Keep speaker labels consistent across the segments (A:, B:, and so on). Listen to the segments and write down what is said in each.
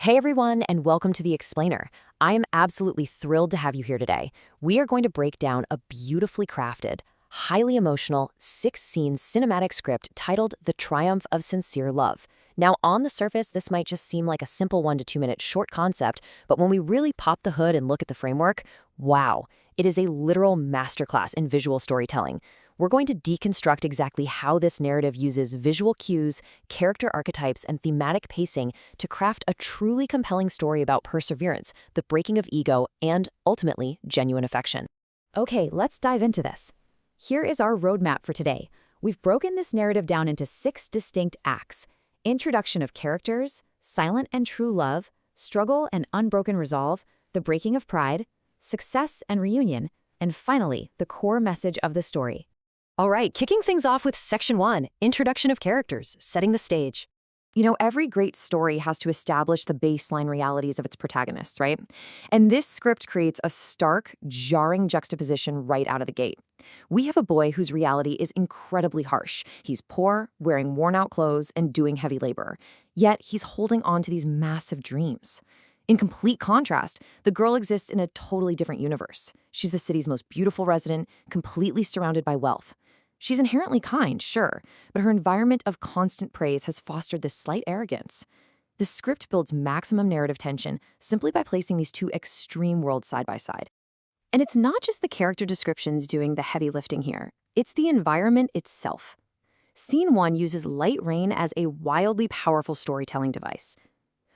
A: Hey everyone, and welcome to The Explainer. I am absolutely thrilled to have you here today. We are going to break down a beautifully crafted, highly emotional, six-scene cinematic script titled The Triumph of Sincere Love. Now, on the surface, this might just seem like a simple 1 to 2 minute short concept, but when we really pop the hood and look at the framework, wow, it is a literal masterclass in visual storytelling. We're going to deconstruct exactly how this narrative uses visual cues, character archetypes, and thematic pacing to craft a truly compelling story about perseverance, the breaking of ego, and, ultimately, genuine affection.
B: Okay, let's dive into this. Here is our roadmap for today. We've broken this narrative down into 6 distinct acts: introduction of characters, silent and true love, struggle and unbroken resolve, the breaking of pride, success and reunion, and finally, the core message of the story.
A: All right, kicking things off with Section 1, Introduction of Characters, setting the stage. You know, every great story has to establish the baseline realities of its protagonists, right? And this script creates a stark, jarring juxtaposition right out of the gate. We have a boy whose reality is incredibly harsh. He's poor, wearing worn-out clothes, and doing heavy labor. Yet he's holding on to these massive dreams. In complete contrast, the girl exists in a totally different universe. She's the city's most beautiful resident, completely surrounded by wealth. She's inherently kind, sure, but her environment of constant praise has fostered this slight arrogance. The script builds maximum narrative tension simply by placing these two extreme worlds side by side. And it's not just the character descriptions doing the heavy lifting here. It's the environment itself. Scene 1 uses light rain as a wildly powerful storytelling device.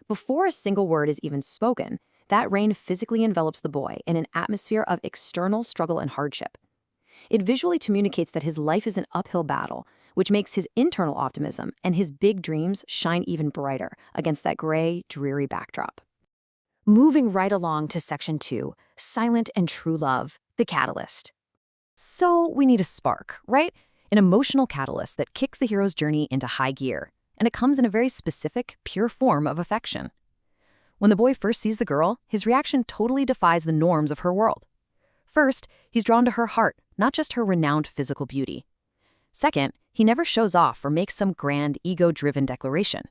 A: Before a single word is even spoken, that rain physically envelops the boy in an atmosphere of external struggle and hardship. It visually communicates that his life is an uphill battle, which makes his internal optimism and his big dreams shine even brighter against that gray, dreary backdrop. Moving right along to Section 2, Silent and True Love, the Catalyst. So we need a spark, right? An emotional catalyst that kicks the hero's journey into high gear, and it comes in a very specific, pure form of affection. When the boy first sees the girl, his reaction totally defies the norms of her world. First, he's drawn to her heart, not just her renowned physical beauty. Second, he never shows off or makes some grand, ego-driven declaration.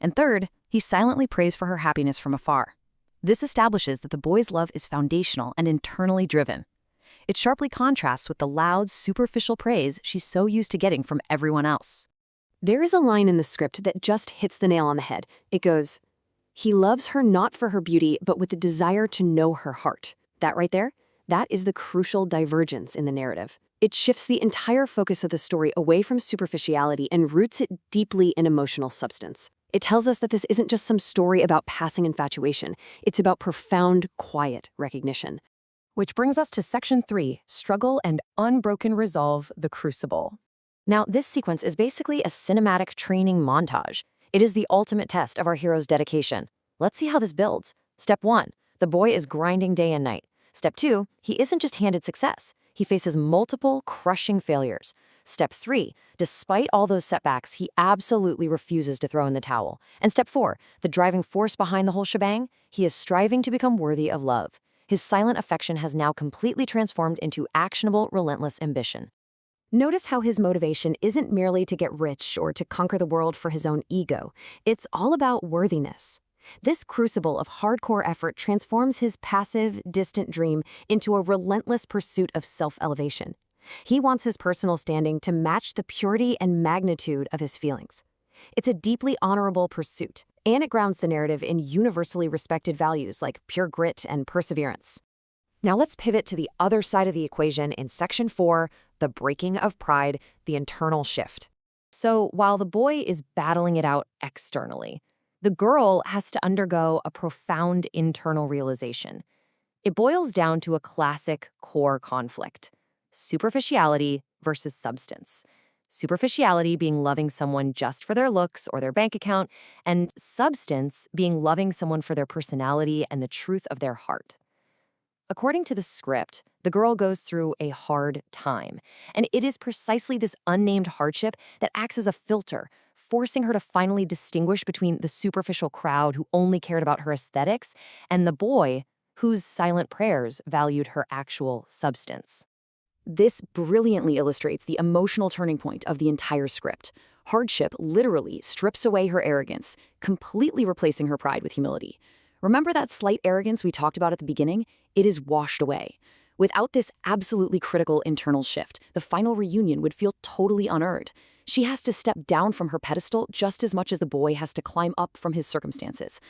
A: And third, he silently prays for her happiness from afar. This establishes that the boy's love is foundational and internally driven. It sharply contrasts with the loud, superficial praise she's so used to getting from everyone else. There is a line in the script that just hits the nail on the head. It goes, "He loves her not for her beauty, but with the desire to know her heart." That right there? That is the crucial divergence in the narrative. It shifts the entire focus of the story away from superficiality and roots it deeply in emotional substance. It tells us that this isn't just some story about passing infatuation. It's about profound, quiet recognition. Which brings us to Section 3, Struggle and Unbroken Resolve, the Crucible. Now, this sequence is basically a cinematic training montage. It is the ultimate test of our hero's dedication. Let's see how this builds. Step 1, the boy is grinding day and night. Step 2, he isn't just handed success. He faces multiple, crushing failures. Step 3, despite all those setbacks, he absolutely refuses to throw in the towel. And Step 4, the driving force behind the whole shebang, he is striving to become worthy of love. His silent affection has now completely transformed into actionable, relentless ambition. Notice how his motivation isn't merely to get rich or to conquer the world for his own ego. It's all about worthiness. This crucible of hardcore effort transforms his passive, distant dream into a relentless pursuit of self-elevation. He wants his personal standing to match the purity and magnitude of his feelings. It's a deeply honorable pursuit, and it grounds the narrative in universally respected values like pure grit and perseverance. Now let's pivot to the other side of the equation in Section 4, the breaking of pride, the internal shift. So while the boy is battling it out externally, the girl has to undergo a profound internal realization. It boils down to a classic core conflict: superficiality versus substance. Superficiality being loving someone just for their looks or their bank account, and substance being loving someone for their personality and the truth of their heart. According to the script, the girl goes through a hard time, and it is precisely this unnamed hardship that acts as a filter, forcing her to finally distinguish between the superficial crowd who only cared about her aesthetics and the boy whose silent prayers valued her actual substance. This brilliantly illustrates the emotional turning point of the entire script. Hardship literally strips away her arrogance, completely replacing her pride with humility. Remember that slight arrogance we talked about at the beginning? It is washed away. Without this absolutely critical internal shift, the final reunion would feel totally unearned. She has to step down from her pedestal just as much as the boy has to climb up from his circumstances.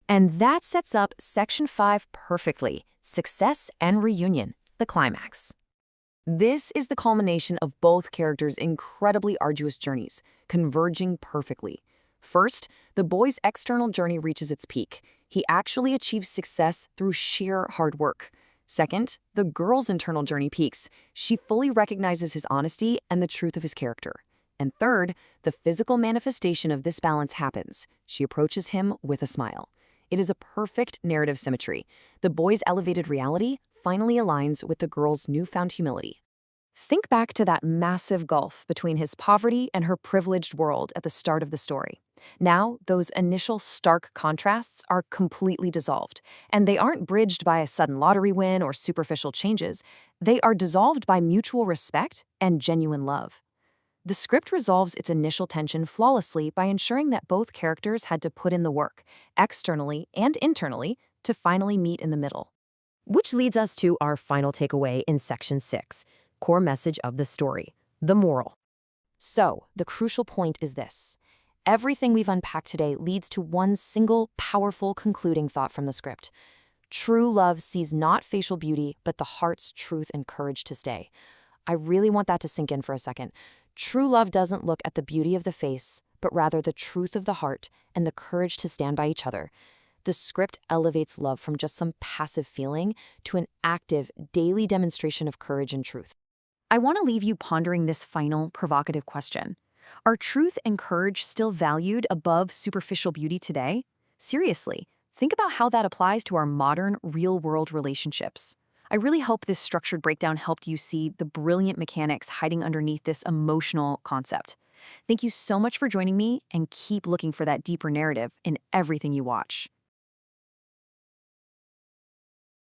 A: And that sets up Section 5 perfectly. Success and reunion, the climax. This is the culmination of both characters' incredibly arduous journeys, converging perfectly. First, the boy's external journey reaches its peak. He actually achieves success through sheer hard work. Second, the girl's internal journey peaks. She fully recognizes his honesty and the truth of his character. And third, the physical manifestation of this balance happens. She approaches him with a smile. It is a perfect narrative symmetry. The boy's elevated reality finally aligns with the girl's newfound humility. Think back to that massive gulf between his poverty and her privileged world at the start of the story. Now, those initial stark contrasts are completely dissolved, and they aren't bridged by a sudden lottery win or superficial changes. They are dissolved by mutual respect and genuine love. The script resolves its initial tension flawlessly by ensuring that both characters had to put in the work, externally and internally, to finally meet in the middle. Which leads us to our final takeaway in Section 6, core message of the story, the moral. So, the crucial point is this. Everything we've unpacked today leads to one single, powerful concluding thought from the script. True love sees not facial beauty, but the heart's truth and courage to stay. I really want that to sink in for a second. True love doesn't look at the beauty of the face, but rather the truth of the heart and the courage to stand by each other. The script elevates love from just some passive feeling to an active, daily demonstration of courage and truth. I want to leave you pondering this final, provocative question. Are truth and courage still valued above superficial beauty today? Seriously, think about how that applies to our modern, real-world relationships. I really hope this structured breakdown helped you see the brilliant mechanics hiding underneath this emotional concept. Thank you so much for joining me, and keep looking for that deeper narrative in everything you watch.